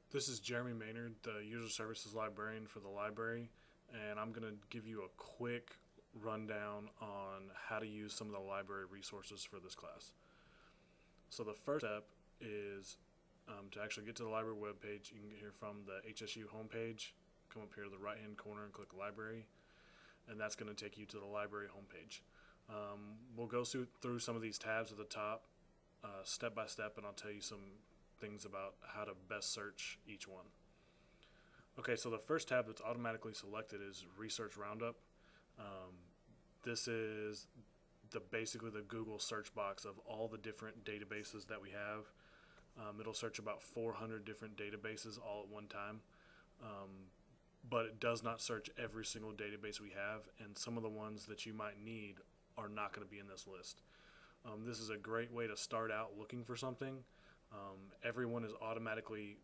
This is Jeremy Maynard, the User Services Librarian for the library, and I'm going to give you a quick rundown on how to use some of the library resources for this class. So the first step is to actually get to the library webpage. You can get here from the HSU homepage, come up here to the right hand corner and click Library, and that's going to take you to the library homepage. We'll go through some of these tabs at the top step by step, and I'll tell you some things about how to best search each one. Okay, so the first tab that's automatically selected is Research Roundup. This is basically the Google search box of all the different databases that we have. It'll search about 400 different databases all at one time, but it does not search every single database we have, and some of the ones that you might need are not going to be in this list. This is a great way to start out looking for something. Everyone is automatically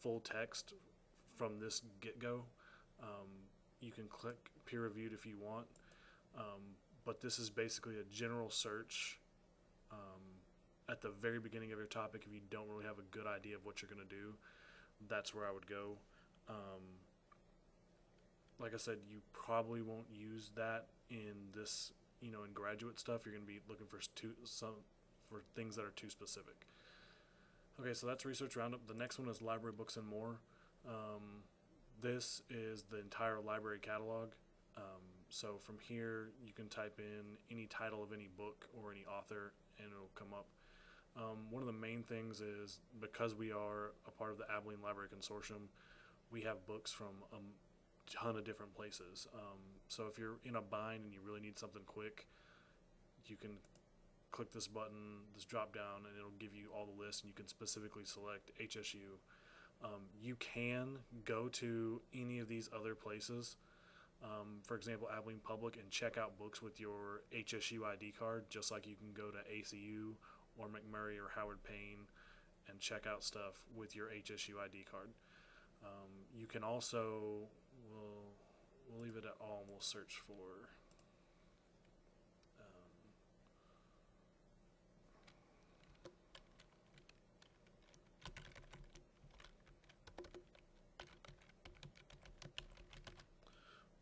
full text from this get-go. You can click peer reviewed if you want, but this is basically a general search at the very beginning of your topic. If you don't really have a good idea of what you're going to do, that's where I would go. Like I said, you probably won't use that in this, in graduate stuff. You're going to be looking for for things that are too specific. Okay, so that's Research Roundup. The next one is Library Books and More. This is the entire library catalog. So from here, you can type in any title of any book or any author, and it'll come up. One of the main things is, because we are a part of the Abilene Library Consortium, we have books from a ton of different places. So if you're in a bind and you really need something quick, you can click this button, this drop down, and it'll give you all the lists, and you can specifically select HSU. You can go to any of these other places, for example Abilene Public, and check out books with your HSU ID card, just like you can go to ACU or McMurray or Howard Payne and check out stuff with your HSU ID card. You can also, we'll leave it at all, and we'll search for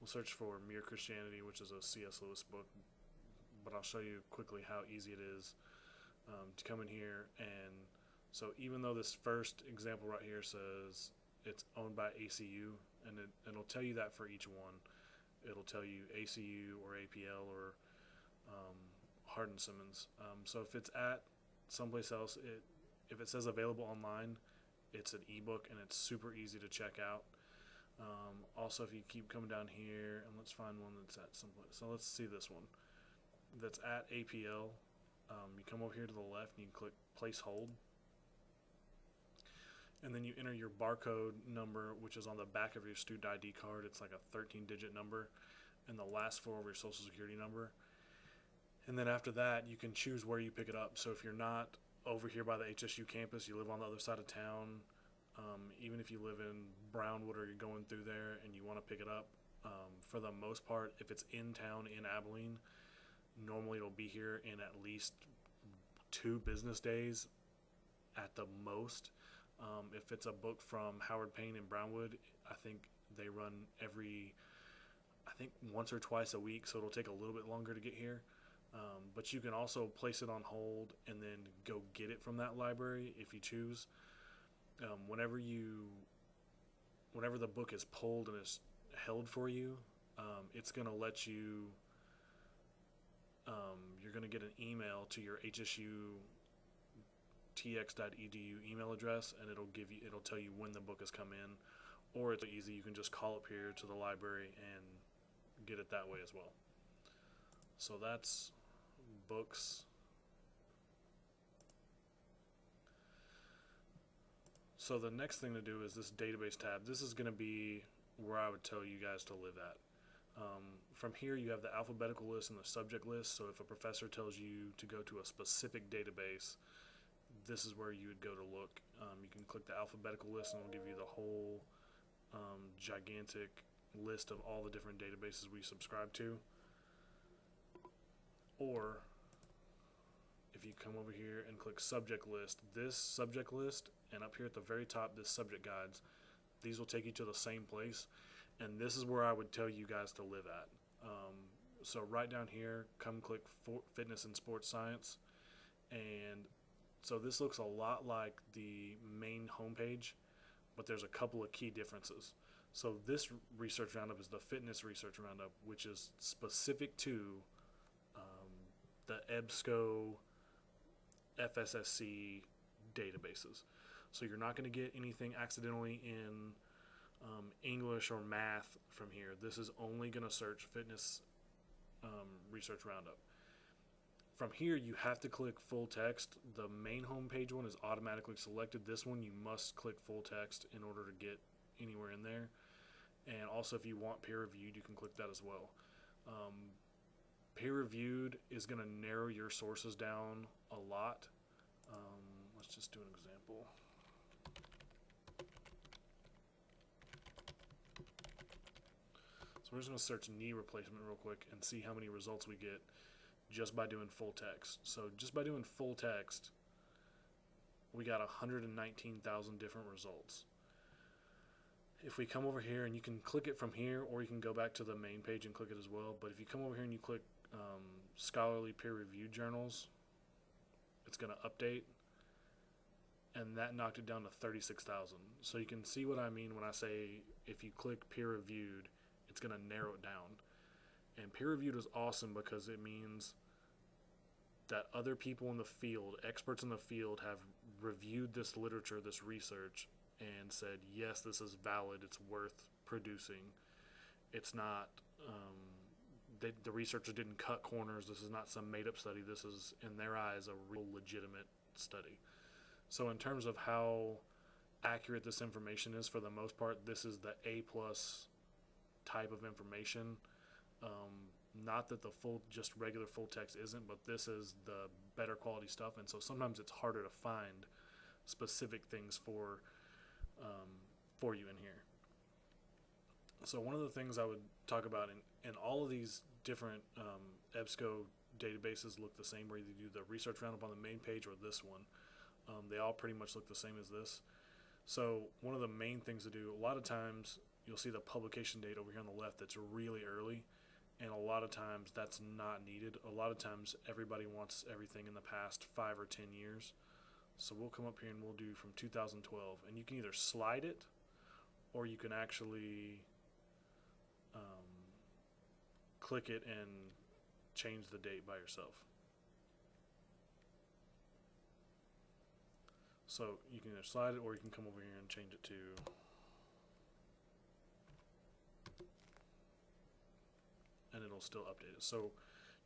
search for Mere Christianity, which is a C.S. Lewis book, but I'll show you quickly how easy it is to come in here. And so even though this first example right here says it's owned by ACU, and it'll tell you that for each one. It'll tell you ACU or APL or Hardin Simmons. So if it's at someplace else, if it says available online, it's an ebook, and it's super easy to check out. Also, if you keep coming down here, and let's find one that's at someplace. So let's see this one that's at APL. You come over here to the left and you click place hold, and then you enter your barcode number, which is on the back of your student ID card. It's like a 13-digit number, and the last four of your social security number. And then after that, you can choose where you pick it up. So if you're not over here by the HSU campus, you live on the other side of town, even if you live in Brownwood or you're going through there and you want to pick it up, for the most part, if it's in town in Abilene, normally it'll be here in at least 2 business days at the most. If it's a book from Howard Payne in Brownwood, I think they run once or twice a week, so it'll take a little bit longer to get here. But you can also place it on hold and then go get it from that library if you choose. Whenever the book is pulled and is held for you, it's going to let you, you're going to get an email to your HSU tx.edu email address, and it'll tell you when the book has come in. Or it's easy, you can just call up here to the library and get it that way as well. So that's books. So the next thing to do is this database tab. This is going to be where I would tell you guys to live at. From here, you have the alphabetical list and the subject list. So if a professor tells you to go to a specific database, this is where you would go to look. You can click the alphabetical list, and it'll give you the whole gigantic list of all the different databases we subscribe to. Or if you come over here and click subject list, this subject list, and up here at the very top, this subject guides, these will take you to the same place. And this is where I would tell you guys to live at. So right down here, come click fitness and sports science. And so this looks a lot like the main homepage, but there's a couple of key differences. So this research roundup is the fitness research roundup, which is specific to the EBSCO, FSSC databases. So you're not going to get anything accidentally in English or math from here. This is only going to search fitness research roundup. From here, you have to click full text. The main homepage one is automatically selected. This one, you must click full text in order to get anywhere in there. And also, if you want peer reviewed, you can click that as well. Peer reviewed is going to narrow your sources down a lot. Let's just do an example. So we're just going to search knee replacement real quick and see how many results we get just by doing full text. So just by doing full text, we got 119,000 different results. If we come over here, and you can click it from here, or you can go back to the main page and click it as well, but if you come over here and you click scholarly peer-reviewed journals, it's going to update, and that knocked it down to 36,000. So you can see what I mean when I say if you click peer-reviewed, it's going to narrow it down. And peer-reviewed is awesome because it means that other people in the field, experts in the field, have reviewed this literature, this research, and said, yes, this is valid, it's worth producing. It's not, the researcher didn't cut corners, this is not some made-up study, this is, in their eyes, a real legitimate study. So in terms of how accurate this information is, for the most part, this is the A+ type of information. Not that the just regular full text isn't, but this is the better quality stuff, and so sometimes it's harder to find specific things for you in here. So one of the things I would talk about, in all of these different EBSCO databases look the same, whether you do the research roundup on the main page or this one. They all pretty much look the same as this. So one of the main things to do, a lot of times you'll see the publication date over here on the left that's really early, and a lot of times that's not needed. A lot of times everybody wants everything in the past 5 or 10 years. So we'll come up here and we'll do from 2012, and you can either slide it or you can actually click it and change the date by yourself. So you can either slide it or you can come over here and change it to and it'll still update it. So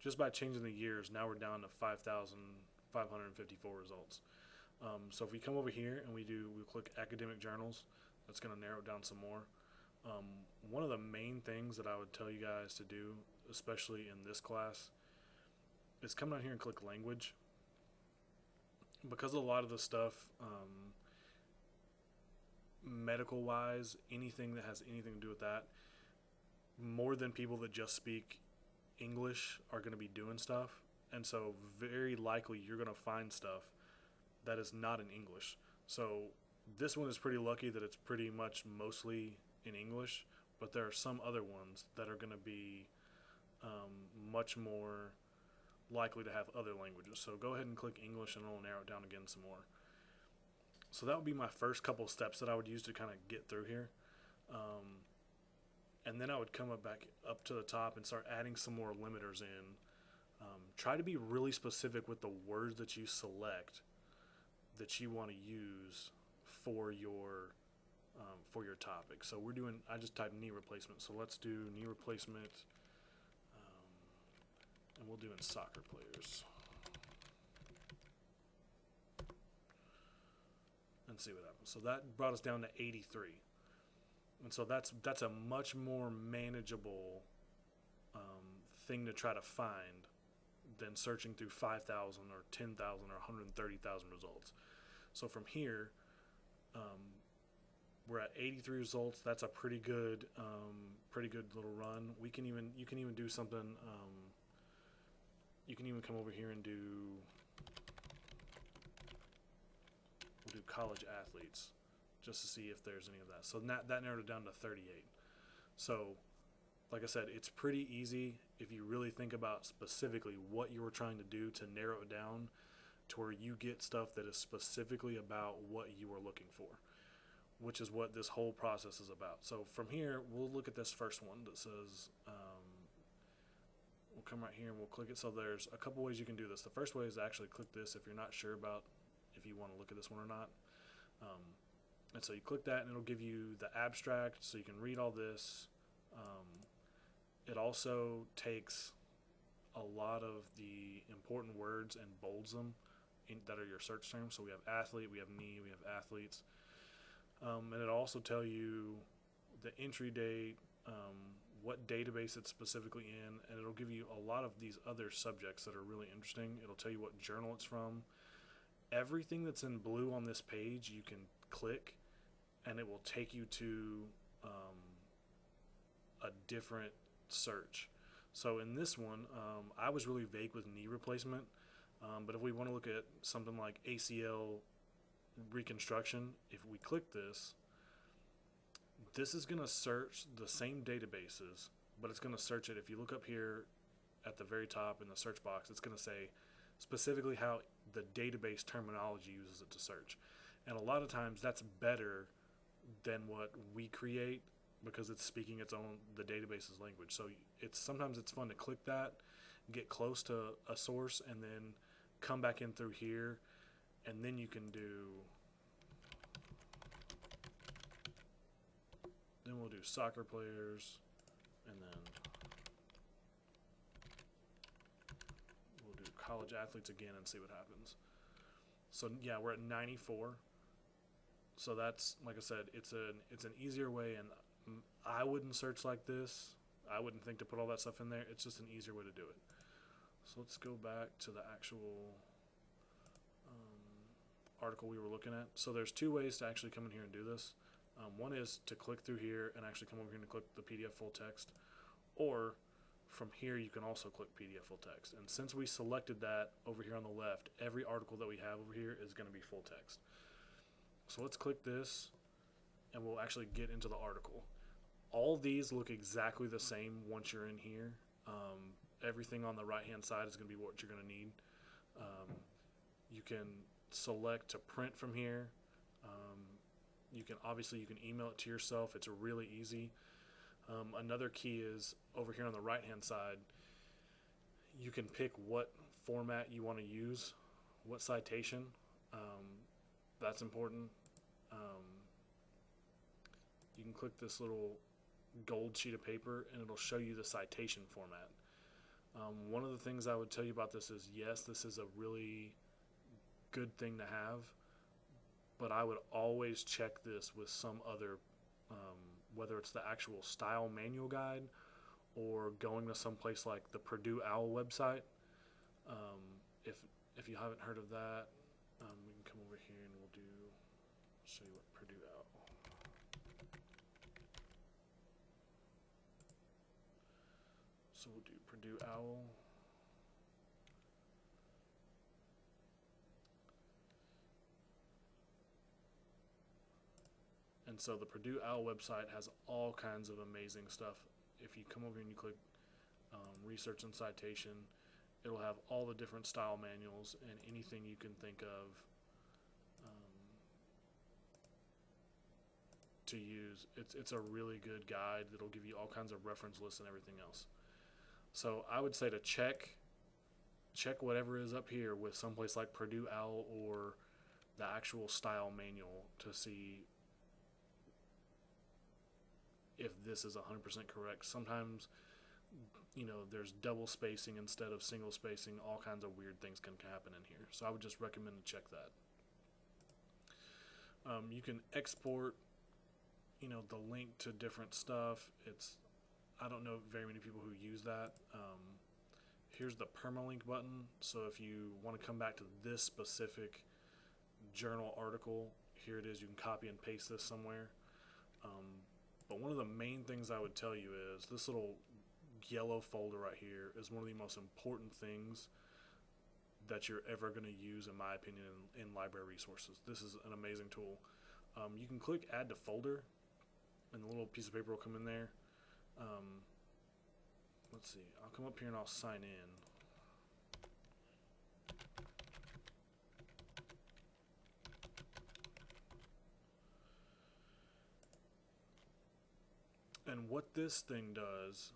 just by changing the years, now we're down to 5,554 results. So if we come over here and we'll click academic journals, that's going to narrow it down some more. One of the main things that I would tell you guys to do, especially in this class, is come down here and click language. Because a lot of the stuff, medical-wise, anything that has anything to do with that, more than people that just speak English are going to be doing stuff. And so very likely you're going to find stuff that is not in English. So this one is pretty lucky that it's pretty much mostly in English, but there are some other ones that are going to be much more likely to have other languages. So go ahead and click English and it'll narrow it down again some more. So that would be my first couple steps that I would use to kind of get through here. And then I would come back up to the top and start adding some more limiters in. Try to be really specific with the words that you select that you want to use for your topic. So I just typed knee replacement. So let's do knee replacement, and we'll do in soccer players. And see what happens. So that brought us down to 83. And so that's a much more manageable thing to try to find than searching through 5,000 or 10,000 or 130,000 results. So from here, we're at 83 results. That's a pretty good little run. You can even do something. You can even come over here and do we'll do college athletes just to see if there's any of that. So that narrowed it down to 38. So like I said, it's pretty easy if you really think about specifically what you were trying to do to narrow it down to where you get stuff that is specifically about what you are looking for, which is what this whole process is about. So from here, we'll look at this first one that says, we'll come right here and we'll click it. So there's a couple ways you can do this. The first way is to actually click this if you're not sure about if you want to look at this one or not. And so you click that and it'll give you the abstract so you can read all this. It also takes a lot of the important words and bolds them that are your search terms. So we have athlete, we have knee, we have athletes. And it'll also tell you the entry date, what database it's specifically in, and it'll give you a lot of these other subjects that are really interesting. It'll tell you what journal it's from. Everything that's in blue on this page you can click and it will take you to a different search. So in this one, I was really vague with knee replacement, but if we want to look at something like ACL reconstruction, if we click this, this is going to search the same databases, but it's going to search it. If you look up here at the very top in the search box, it's going to say specifically how the database terminology uses it to search. And a lot of times that's better than what we create because it's speaking the database's language. So sometimes it's fun to click that, get close to a source, and then come back in through here, and then you can then we'll do soccer players, and then we'll do college athletes again and see what happens. So yeah, we're at 94. So that's, like I said, it's an easier way, and I wouldn't search like this. I wouldn't think to put all that stuff in there. It's just an easier way to do it. So let's go back to the actual article we were looking at. So there's two ways to actually come in here and do this. One is to click through here and actually come over here and click the PDF full text, or from here you can also click PDF full text. And since we selected that over here on the left, every article that we have over here is going to be full text. So let's click this and we'll actually get into the article. All these look exactly the same once you're in here. Everything on the right hand side is going to be what you're going to need. You can select to print from here. You can email it to yourself. It's really easy. Another key is over here on the right hand side, you can pick what format you want to use, what citation. That's important. You can click this little gold sheet of paper and it'll show you the citation format. One of the things I would tell you about this is, yes, this is a really good thing to have, but I would always check this with some other, whether it's the actual style manual guide or going to some place like the Purdue Owl website. If you haven't heard of that, we can come over here and we'll show you what Purdue Owl. So we'll do Purdue Owl. And so the Purdue Owl website has all kinds of amazing stuff. If you come over here and you click research and citation, it'll have all the different style manuals and anything you can think of to use. It's a really good guide that'll give you all kinds of reference lists and everything else. So I would say to check whatever is up here with someplace like Purdue Owl or the actual style manual to see if this is 100% correct. Sometimes, there's double spacing instead of single spacing. All kinds of weird things can happen in here. So I would just recommend to check that. You can export, the link to different stuff. I don't know very many people who use that. Here's the Permalink button. So if you want to come back to this specific journal article, here it is. You can copy and paste this somewhere. But one of the main things I would tell you is this little yellow folder right here is one of the most important things that you're ever going to use, in my opinion, in library resources. This is an amazing tool. You can click add to folder, and the little piece of paper will come in there. Let's see, I'll come up here and I'll sign in. And what this thing does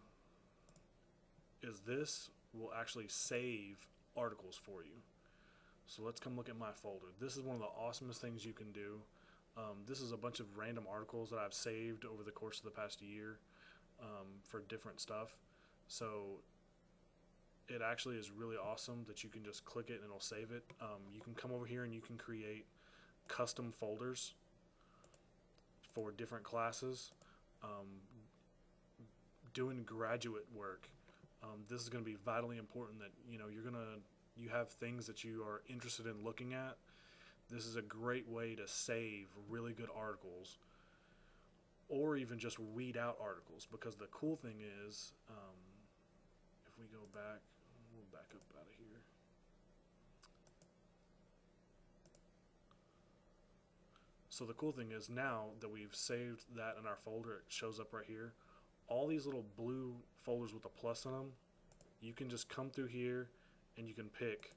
is this will actually save articles for you. So let's come look at my folder. This is one of the awesomest things you can do. This is a bunch of random articles that I've saved over the course of the past year for different stuff. So it actually is really awesome that you can just click it and it'll save it. You can come over here and you can create custom folders for different classes. Doing graduate work, this is going to be vitally important that you have things that you are interested in looking at. This is a great way to save really good articles, or even just weed out articles, because the cool thing is, if we go back, we'll back up out of here. So the cool thing is, now that we've saved that in our folder, it shows up right here. All these little blue folders with a plus in them, you can just come through here and you can pick,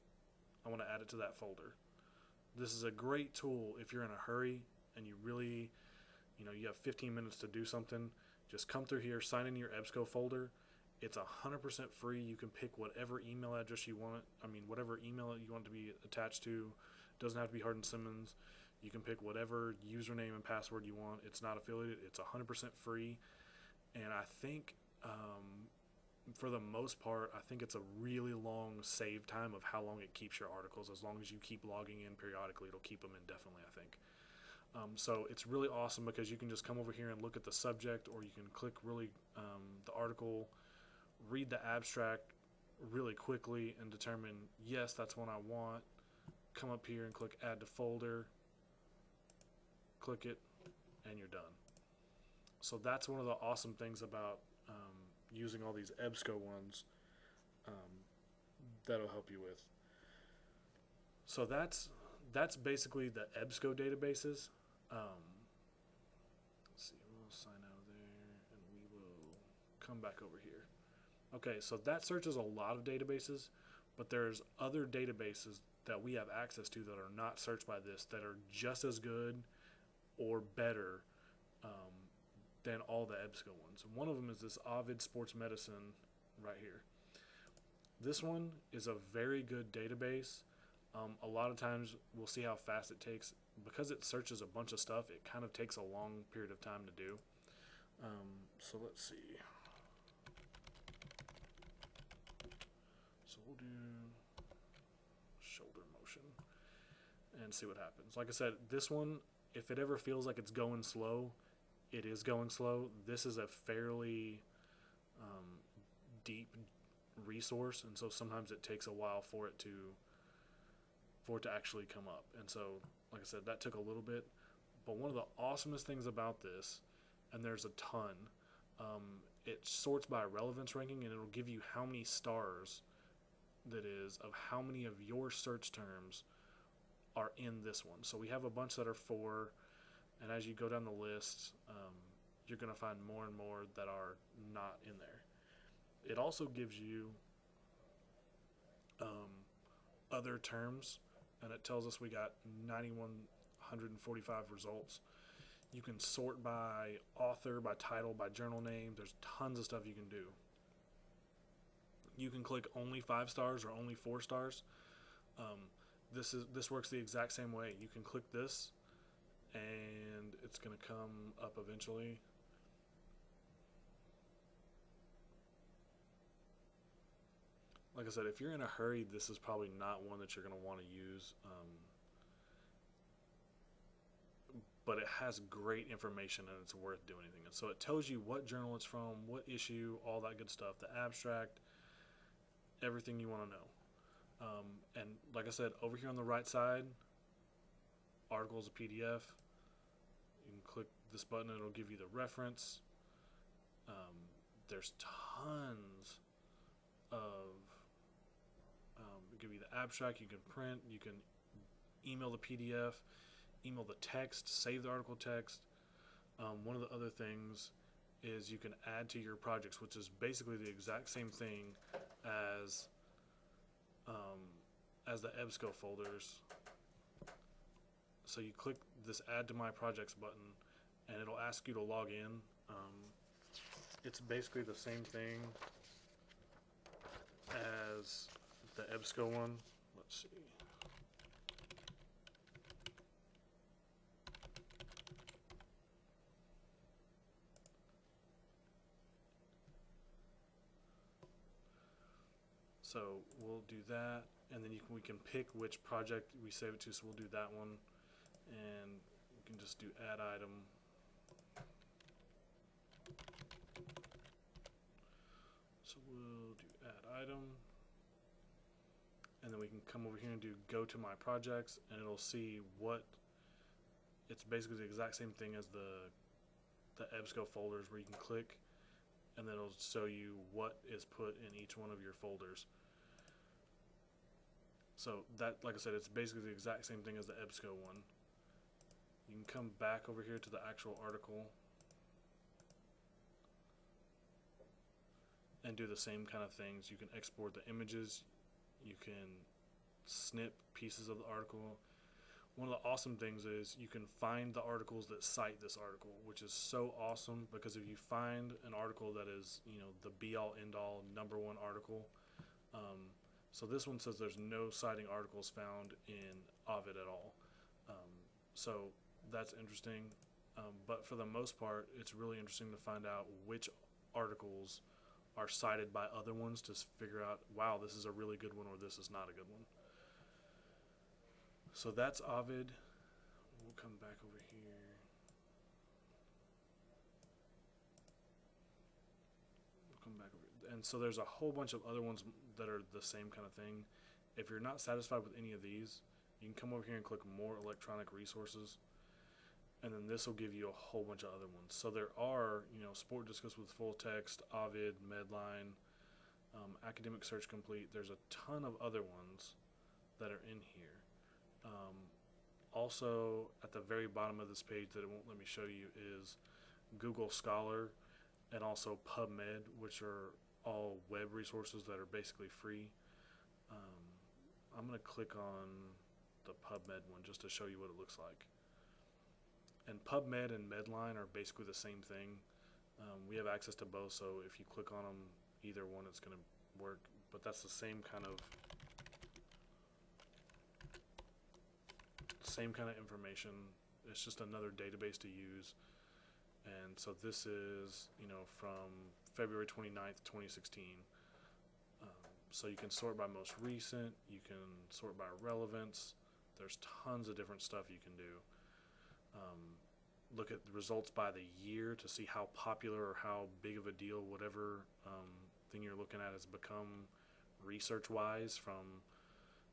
I want to add it to that folder. This is a great tool if you're in a hurry and you really, you have 15 minutes to do something. Just come through here, sign in your EBSCO folder. It's 100% free. You can pick whatever email address you want. Whatever email you want to be attached to. It doesn't have to be Hardin Simmons. You can pick whatever username and password you want. It's not affiliated. It's 100% free. And I think, for the most part, I think it's a really long save time of how long it keeps your articles. As long as you keep logging in periodically, it'll keep them indefinitely, I think. So it's really awesome because you can just come over here and look at the subject, or you can click the article, read the abstract really quickly and determine, yes, that's one I want. Come up here and click add to folder, click it, and you're done. So that's one of the awesome things about using all these EBSCO ones that'll help you with. So that's basically the EBSCO databases. Let's see, we'll sign out of there and we will come back over here. Okay, so that searches a lot of databases, but there's other databases that we have access to that are not searched by this, that are just as good or better than all the EBSCO ones. One of them is this Ovid Sports Medicine right here. This one is a very good database. A lot of times we'll see how fast it takes. Because it searches a bunch of stuff, it kind of takes a long period of time to do. So let's see. So we'll do shoulder motion and see what happens. Like I said, this one, if it ever feels like it's going slow, it is going slow. This is a fairly deep resource, and so sometimes it takes a while for it to actually come up. And so, like I said, that took a little bit. But one of the awesomest things about this, and there's a ton, it sorts by relevance ranking, and it'll give you how many stars that is of how many of your search terms are in this one. So we have a bunch that are 4, and as you go down the list, you're going to find more and more that are not in there. It also gives you other terms, and it tells us we got 9,145 results. You can sort by author, by title, by journal name. There's tons of stuff you can do. You can click only 5 stars or only 4 stars. This works the exact same way. You can click this, and it's going to come up eventually. Like I said, if you're in a hurry, this is probably not one that you're going to want to use. But it has great information, and it's worth doing anything. And so it tells you what journal it's from, what issue, all that good stuff, the abstract, everything you want to know. And like I said, over here on the right side, articles of PDF. You can click this button, and it'll give you the reference. There's tons of give you the abstract. You can print. You can email the PDF, email the text, save the article text. One of the other things is you can add to your projects, which is basically the exact same thing as the EBSCO folders. So you click this Add to My Projects button, and it'll ask you to log in. It's basically the same thing as the EBSCO one. Let's see. So we'll do that, and then we can pick which project we save it to. So we'll do that one, and we can just do add item. So we'll do add item, and then we can come over here and do go to my projects, and it'll see what. It's basically the exact same thing as the EBSCO folders, where you can click, and then it'll show you what is put in each one of your folders. So that, like I said, it's basically the exact same thing as the EBSCO one. You can come back over here to the actual article and do the same kind of things. You can export the images. You can snip pieces of the article. One of the awesome things is you can find the articles that cite this article, which is so awesome, because if you find an article that is, the be-all, end-all, #1 article, so this one says there's no citing articles found in Ovid at all. So that's interesting. But for the most part, it's really interesting to find out which articles are cited by other ones to figure out, wow, this is a really good one or this is not a good one. So that's Ovid. We'll come back over here. And so there's a whole bunch of other ones that are the same kind of thing. If you're not satisfied with any of these, you can come over here and click more electronic resources, and then this will give you a whole bunch of other ones. So there are, Sport Discus with full text, Ovid, Medline, Academic Search Complete. There's a ton of other ones that are in here. Also, at the very bottom of this page that it won't let me show you is Google Scholar and also Pubmed, which are all web resources that are basically free. I'm going to click on the Pubmed one just to show you what it looks like. And Pubmed and Medline are basically the same thing. We have access to both, so if you click on them, either one, it's going to work. But that's the same kind of information. It's just another database to use. And so this is, from February 29th, 2016. So you can sort by most recent. You can sort by relevance. There's tons of different stuff you can do. Look at the results by the year to see how popular or how big of a deal whatever thing you're looking at has become research-wise. From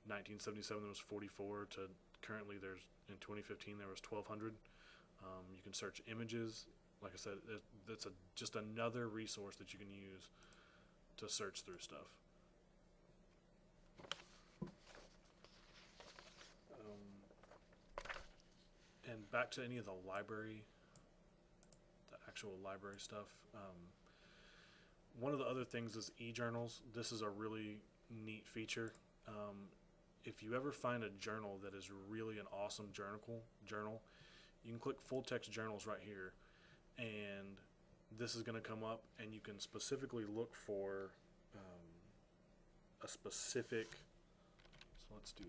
1977 there was 44 to currently in 2015 there was 1,200. You can search images. Like I said, that's just another resource that you can use to search through stuff. And back to any of the actual library stuff. One of the other things is e-journals. This is a really neat feature. If you ever find a journal that is really an awesome journal, you can click full text journals right here, and this is going to come up, and you can specifically look for a specific. So let's do.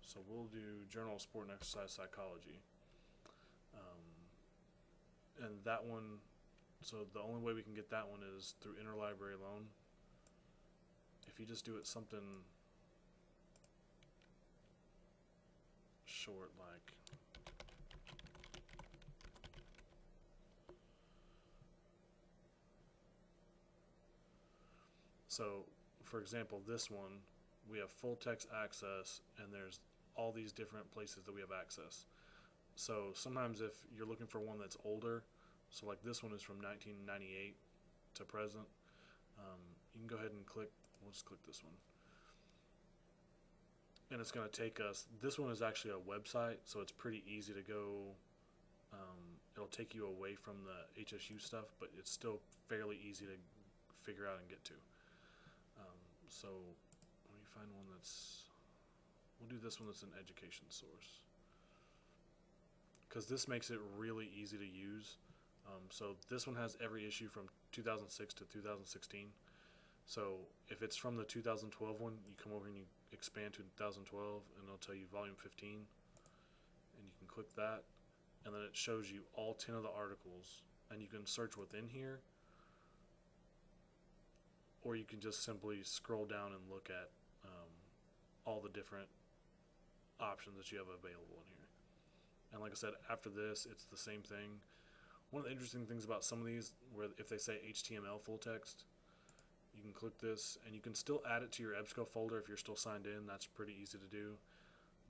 So we'll do Journal of Sport and Exercise Psychology. And that one, so the only way we can get that one is through interlibrary loan. If you just do it something short like so, for example, this one, we have full text access, and there's all these different places that we have access. So sometimes if you're looking for one that's older, so like this one is from 1998 to present, you can go ahead and click, we'll just click this one. And it's going to take us, this one is actually a website, so it's pretty easy to go, it'll take you away from the HSU stuff, but it's still fairly easy to figure out and get to. So let me find one that's, we'll do this one that's an education source, because this makes it really easy to use. So this one has every issue from 2006 to 2016. So if it's from the 2012 one, you come over and you expand to 2012, and it'll tell you volume 15, and you can click that, and then it shows you all 10 of the articles, and you can search within here, or you can just simply scroll down and look at all the different options that you have available in here. And like I said, after this, it's the same thing. One of the interesting things about some of these, where if they say HTML full text, you can click this, and you can still add it to your EBSCO folder if you're still signed in. That's pretty easy to do.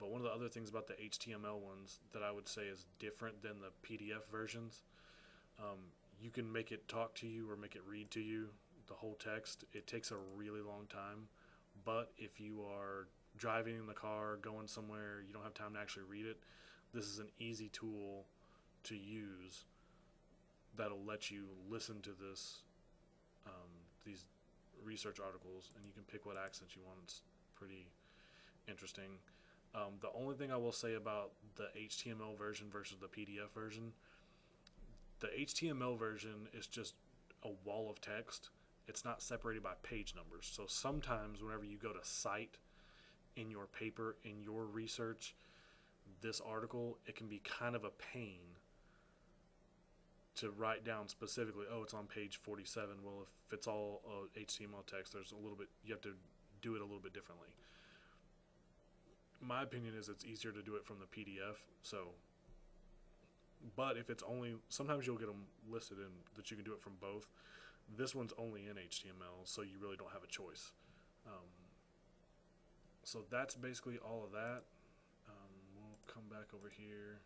But one of the other things about the HTML ones that I would say is different than the PDF versions, you can make it talk to you or make it read to you the whole text. It takes a really long time, but if you are driving in the car, going somewhere, you don't have time to actually read it, this is an easy tool to use that'll let you listen to this, these research articles, and you can pick what accents you want. It's pretty interesting. The only thing I will say about the HTML version versus the PDF version, the HTML version is just a wall of text. It's not separated by page numbers. So sometimes whenever you go to cite in your paper, in your research, this article, it can be kind of a pain to write down specifically, oh, it's on page 47. Well, if it's all HTML text, there's a little bit, you have to do it a little bit differently. My opinion is it's easier to do it from the PDF. So, but if it's only, sometimes you'll get them listed in that you can do it from both. This one's only in HTML, so you really don't have a choice. So that's basically all of that. We'll come back over here.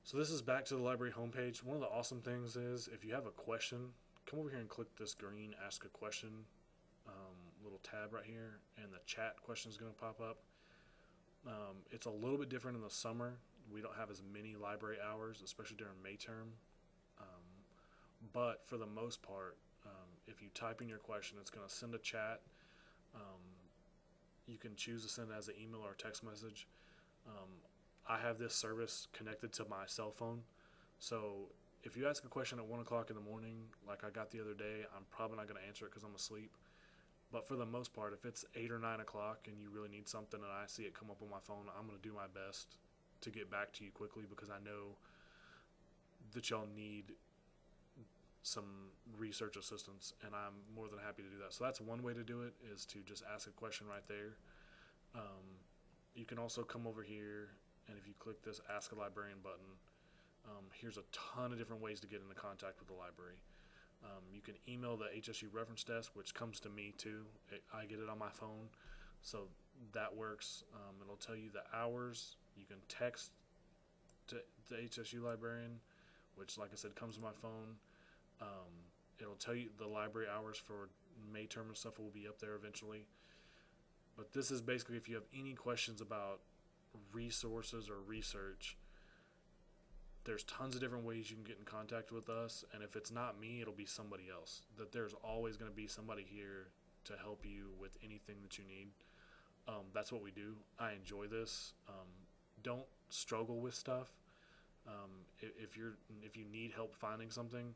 So this is back to the library homepage. One of the awesome things is if you have a question, come over here and click this green Ask a Question little tab right here, and the chat question is going to pop up. It's a little bit different in the summer. We don't have as many library hours, especially during May term. But for the most part, if you type in your question, it's going to send a chat. You can choose to send it as an email or a text message. I have this service connected to my cell phone, so if you ask a question at 1 o'clock in the morning, like I got the other day, I'm probably not going to answer it because I'm asleep. But for the most part, if it's 8 or 9 o'clock and you really need something and I see it come up on my phone, I'm going to do my best to get back to you quickly, because I know that y'all need some research assistance, and I'm more than happy to do that. So that's one way to do it, is to just ask a question right there. You can also come over here, and if you click this Ask a Librarian button, here's a ton of different ways to get into contact with the library. You can email the HSU reference desk, which comes to me too. I get it on my phone, so that works. It'll tell you the hours. You can text to the HSU librarian, which, like I said, comes to my phone. It'll tell you the library hours for May term and stuff will be up there eventually. But this is basically if you have any questions about resources or research, there's tons of different ways you can get in contact with us, and if it's not me, it'll be somebody else. That there's always going to be somebody here to help you with anything that you need. That's what we do. I enjoy this. Don't struggle with stuff. If you need help finding something,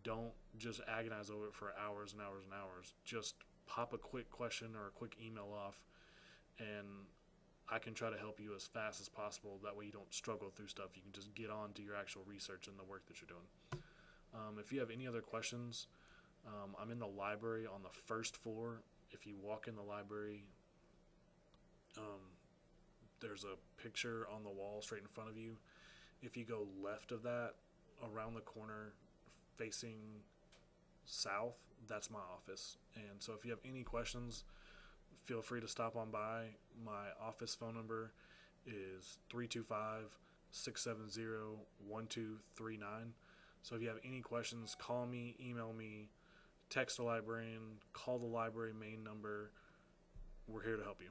don't just agonize over it for hours and hours and hours. Just pop a quick question or a quick email off, and I can try to help you as fast as possible. That way you don't struggle through stuff. You can just get on to your actual research and the work that you're doing. If you have any other questions, I'm in the library on the first floor. If you walk in the library, there's a picture on the wall straight in front of you. If you go left of that, around the corner, facing south, that's my office. And so if you have any questions, feel free to stop on by. My office phone number is 325-670-1239. So if you have any questions, call me, email me, text the librarian, call the library main number. We're here to help you.